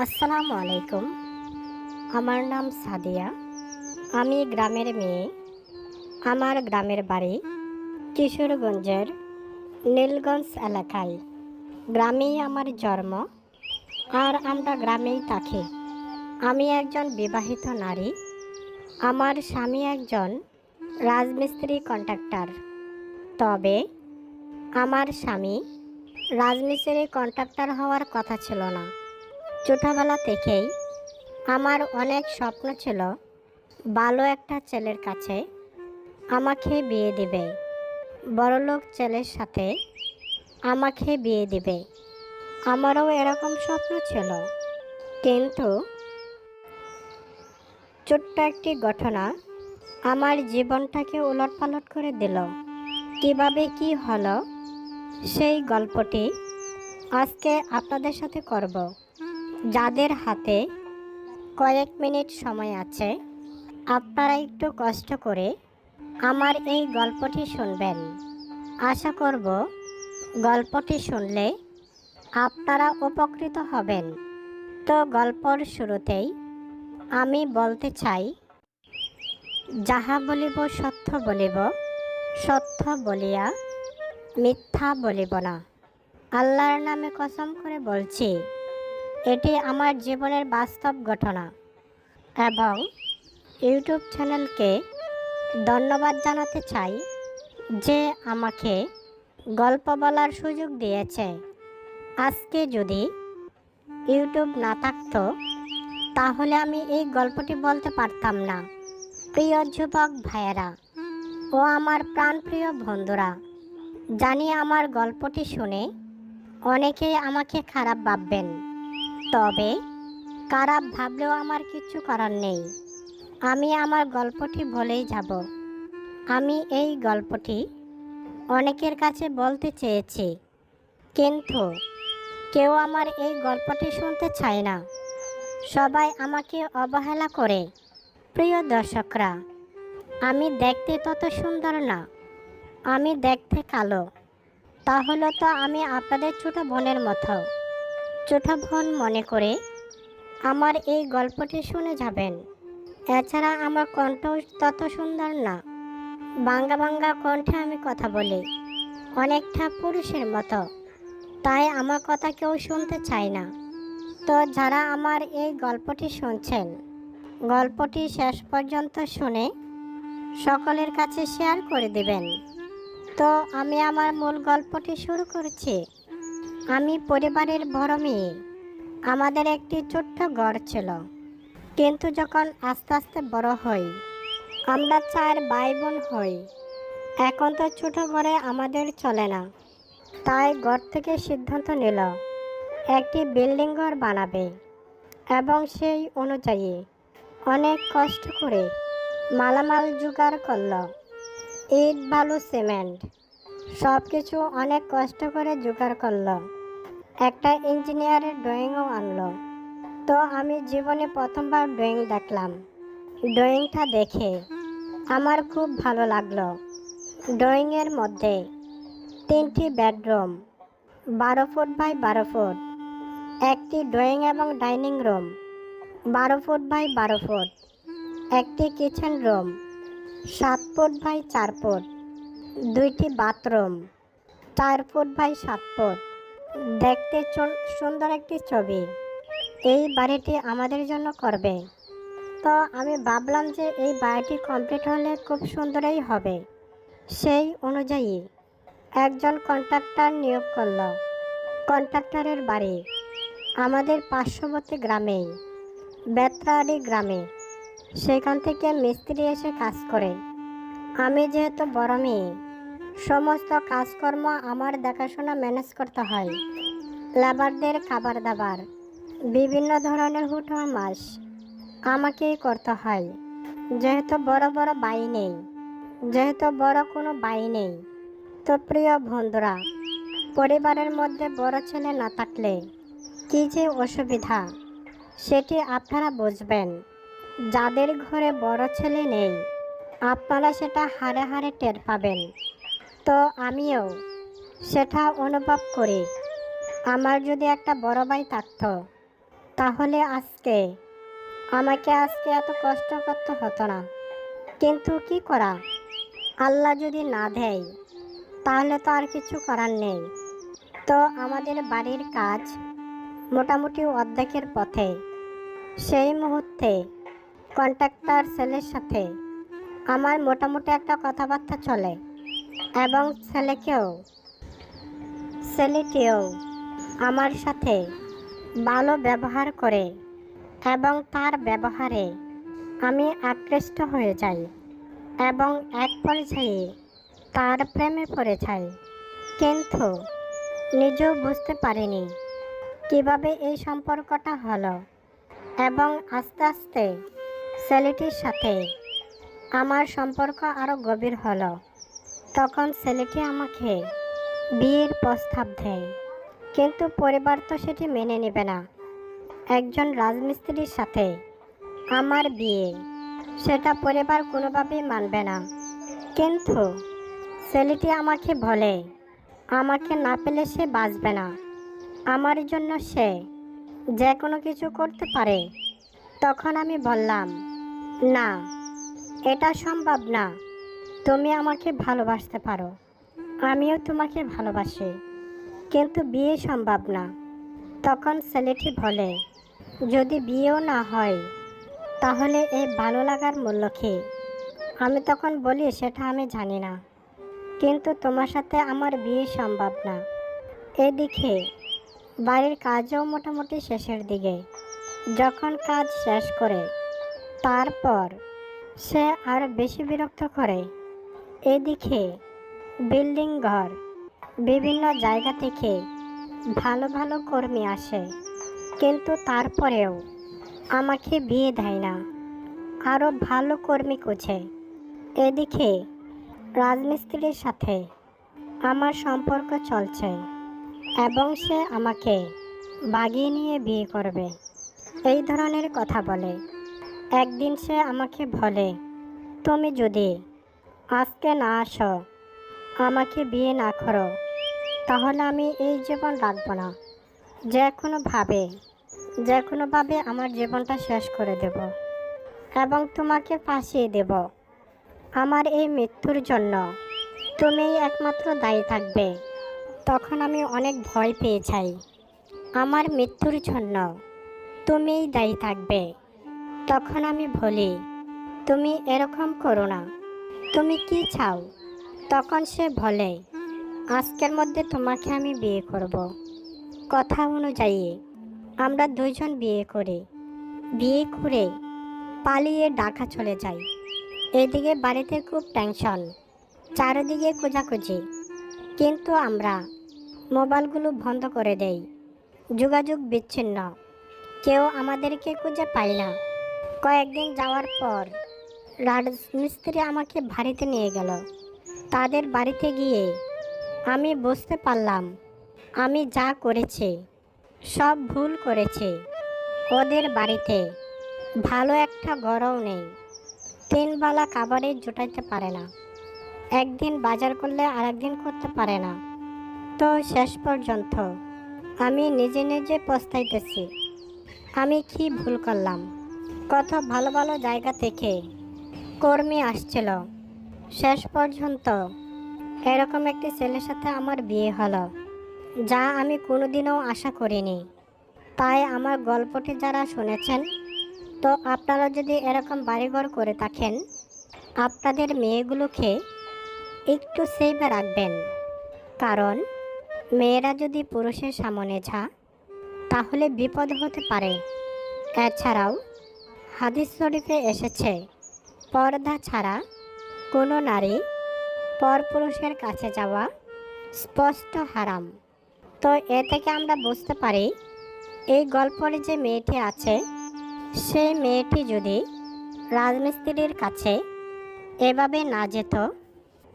আসসালামু আলাইকুম। আমার নাম সাদিয়া। আমি গ্রামের মেয়ে। আমার গ্রামের বাড়ি কিশোরগঞ্জের নীলগঞ্জ এলাকায়। গ্রামেই আমার জন্ম, আর আমরা গ্রামেই থাকি। আমি একজন বিবাহিত নারী। আমার স্বামী একজন রাজমিস্ত্রি কন্ট্রাক্টর। তবে আমার স্বামী রাজমিস্ত্রি কন্ট্রাক্টর হওয়ার কথা ছিল না। ছোটবেলা থেকেই আমার অনেক স্বপ্ন ছিল ভালো একটা ছেলের কাছে আমাকে বিয়ে দিবে, বড়লোক ছেলের সাথে আমাকে বিয়ে দিবে। আমারও এরকম স্বপ্ন ছিল, কিন্তু ছোট্ট একটি ঘটনা আমার জীবনটাকে উলটপালট করে দিল। কিভাবে কি হলো সেই গল্পটি আজকে আপনাদের সাথে করব। যাদের হাতে কয়েক মিনিট সময় আছে, আপনারা একটু কষ্ট করে আমার এই গল্পটি শুনবেন। আশা করব গল্পটি শুনলে আপনারা উপকৃত হবেন। তো গল্পর শুরুতেই আমি বলতে চাই, যাহা বলিব সত্য বলিব, সত্য বলিয়া মিথ্যা বলিব না। আল্লাহর নামে কসম করে বলছি, এটি আমার জীবনের বাস্তব ঘটনা। এবং ইউটিউব চ্যানেলকে ধন্যবাদ জানাতে চাই যে আমাকে গল্প বলার সুযোগ দিয়েছে। আজকে যদি ইউটিউব না থাকতো, তাহলে আমি এই গল্পটি বলতে পারতাম না। প্রিয় যুবক ভাইয়েরা ও আমার প্রাণপ্রিয় বন্ধুরা, জানি আমার গল্পটি শুনে অনেকেই আমাকে খারাপ ভাববেন। তবে খারাপ ভাবলেও আমার কিছু করার নেই। আমি আমার গল্পটি বলেই যাব। আমি এই গল্পটি অনেকের কাছে বলতে চেয়েছি, কিন্তু কেউ আমার এই গল্পটি শুনতে চায় না। সবাই আমাকে অবহেলা করে। প্রিয় দর্শকরা, আমি দেখতে তত সুন্দর না, আমি দেখতে কালো। তাহলে তো আমি আপনাদের ছোট বোনের মতো। ছোট বোন মনে করে আমার এই গল্পটি শুনে যাবেন। এছাড়া আমার কণ্ঠ তত সুন্দর না। বাঙ্গা বাঙ্গা কণ্ঠে আমি কথা বলি, অনেকটা পুরুষের মতো। তাই আমার কথা কেউ শুনতে চায় না। তো যারা আমার এই গল্পটি শুনছেন, গল্পটি শেষ পর্যন্ত শুনে সকলের কাছে শেয়ার করে দেবেন। তো আমি আমার মূল গল্পটি শুরু করছি। আমি পরিবারের বড় মেয়ে। আমাদের একটি ছোট্ট ঘর ছিল, কিন্তু যখন আস্তে আস্তে বড় হই, আমরা 4 ভাই বোন হই। এখন তো ছোট ঘরে আমাদের চলে না। তাই ঘর থেকে সিদ্ধান্ত নিল একটি বিল্ডিং ঘর বানাবে, এবং সেই অনুযায়ী অনেক কষ্ট করে মালামাল জোগাড় করল। ইট, বালু, সিমেন্ট সব কিছু অনেক কষ্ট করে জোগাড় করল। একটা ইঞ্জিনিয়ারের ড্রয়িংও আনলো। তো আমি জীবনে প্রথমবার ড্রয়িং দেখলাম। ড্রয়িংটা দেখে আমার খুব ভালো লাগলো। ড্রয়িংয়ের মধ্যে 3টি বেডরুম, 12 ফুট বাই 12 ফুট, একটি ড্রয়িং এবং dining room 12 feet by 12 feet, একটি kitchen room 7 feet by 4 feet, 2টি বাথরুম 4 ফুট বাই 7 ফুট। দেখতে সুন্দর একটি ছবি। এই বাড়িটি আমাদের জন্য করবে। তো আমি ভাবলাম যে এই বাড়িটি কমপ্লিট হলে খুব সুন্দরই হবে। সেই অনুযায়ী একজন কন্ট্রাক্টর নিয়োগ করল। কন্ট্রাক্টরের বাড়ি আমাদের পার্শ্ববর্তী গ্রামেই, বেতরাড়ি গ্রামে। সেখান থেকে মিস্ত্রি এসে কাজ করে। আমি যেহেতু বড় মেয়ে, সমস্ত কাজকর্ম আমার দেখাশোনা ম্যানেজ করতে হয়। লেবারদের খাবার দাবার, বিভিন্ন ধরনের হুটো মাস আমাকেই করতে হয়। যেহেতু বড় কোনো ভাই নেই। তো প্রিয় বন্ধুরা, পরিবারের মধ্যে বড় ছেলে না থাকলে কী যে অসুবিধা, সেটি আপনারা বুঝবেন। যাদের ঘরে বড় ছেলে নেই, আপনারা সেটা হাড়ে হাড়ে টের পাবেন। তো আমিও সেটা অনুভব করি। আমার যদি একটা বড় ভাই থাকতো, তাহলে আমাকে আজকে এত কষ্ট করতে হতো না। কিন্তু কি করা, আল্লাহ যদি না দেয় তাহলে তো আর কিছু করার নেই। তো আমাদের বাড়ির কাজ মোটামুটি অর্ধেকের পথে। সেই মুহূর্তে কন্ট্রাক্টর ছেলের সাথে আমার মোটামুটি একটা কথাবার্তা চলে এবং ছেলেটিও আমার সাথে ভালো ব্যবহার করে এবং তার ব্যবহারে আমি আকৃষ্ট হয়ে যাই এবং এক পর্যায়ে তার প্রেমে পড়ে যাই। কিন্তু নিজেও বুঝতে পারিনি কিভাবে এই সম্পর্কটা হলো এবং আস্তে আস্তে ছেলেটির সাথে আমার সম্পর্ক আরও গভীর হলো। তখন ছেলেটি আমাকে বিয়ের প্রস্তাব দেয়, কিন্তু পরিবার তো সেটি মেনে নেবে না। একজন রাজমিস্ত্রির সাথে আমার বিয়ে, সেটা পরিবার কোনোভাবেই মানবে না। কিন্তু ছেলেটি আমাকে বলে আমাকে না পেলে সে বাঁচবে না, আমার জন্য সে যে কোনো কিছু করতে পারে। তখন আমি বললাম, না, এটা সম্ভব না। তুমি আমাকে ভালোবাসতে পারো, আমিও তোমাকে ভালোবাসি, কিন্তু বিয়ে সম্ভব না। তখন ছেলেটি বলে, যদি বিয়েও না হয় তাহলে এই ভালো লাগার মূল্য কী? আমি তখন বলি, সেটা আমি জানি না, কিন্তু তোমার সাথে আমার বিয়ে সম্ভব না। এদিকে বাড়ির কাজও মোটামুটি শেষের দিকে। যখন কাজ শেষ করে তারপর সে আরও বেশি বিরক্ত করে। এদিকে বিল্ডিং ঘর, বিভিন্ন জায়গা থেকে ভালো ভালো কর্মী আসে, কিন্তু তারপরেও আমাকে বিয়ে দেয় না, আরও ভালো কর্মী খুঁজে। এদিকে রাজমিস্ত্রির সাথে আমার সম্পর্ক চলছে এবং সে আমাকে বাগিয়ে নিয়ে বিয়ে করবে, এই ধরনের কথা বলে। একদিন সে আমাকে বলে, তুমি যদি আজকে না আসো, আমাকে বিয়ে না করো, তাহলে আমি এই জীবন রাখবো না, যে কোনোভাবে আমার জীবনটা শেষ করে দেব এবং তোমাকে ফাঁসিয়ে দেব। আমার এই মৃত্যুর জন্য তুমিই একমাত্র দায়ী থাকবে। তখন আমি অনেক ভয় পেয়ে যাই, আমার মৃত্যুর জন্য তুমিই দায়ী থাকবে। তখন আমি বলি, তুমি এরকম করো না, তুমি কি চাও? তখন সে বলে, আজকের মধ্যে তোমাকে আমি বিয়ে করব। কথা অনুযায়ী আমরা দুইজন বিয়ে করে পালিয়ে ঢাকা চলে যাই। এদিকে বাড়িতে খুব টেনশন, চারিদিকে খোঁজাখুঁজি, কিন্তু আমরা মোবাইলগুলো বন্ধ করে দেই, যোগাযোগ বিচ্ছিন্ন, কেউ আমাদেরকে খুঁজে পায় না। কয়েকদিন যাওয়ার পর রাজমিস্ত্রি আমাকে বাড়িতে নিয়ে গেল। তাদের বাড়িতে গিয়ে আমি বুঝতে পারলাম আমি যা করেছি সব ভুল করেছি। ওদের বাড়িতে ভালো একটা ঘরও নেই, 3 বেলা খাবারে জোটাইতে পারে না, একদিন বাজার করলে আরেকদিন করতে পারে না। তো শেষ পর্যন্ত আমি নিজে নিজে পস্তাইতেছি, আমি কি ভুল করলাম। কত ভালো ভালো জায়গা থেকে কর্মী আসছিল, শেষ পর্যন্ত এরকম একটি ছেলের সাথে আমার বিয়ে হলো, যা আমি কোনোদিনও আশা করিনি। তাই আমার গল্পটি যারা শুনেছেন, তো আপনারা যদি এরকম বাড়িঘর করে থাকেন, আপনাদের মেয়েগুলোকে একটু সেভে রাখবেন, কারণ মেয়েরা যদি পুরুষের সামনে যায় তাহলে বিপদ হতে পারে। এছাড়াও হাদিস শরীফে এসেছে, পর্দা ছাড়া কোনো নারী পরপুরুষের কাছে যাওয়া স্পষ্ট হারাম। তো এ থেকে আমরা বুঝতে পারি, এই গল্পের যে মেয়েটি আছে, সেই মেয়েটি যদি রাজমিস্ত্রির কাছে এভাবে না যেত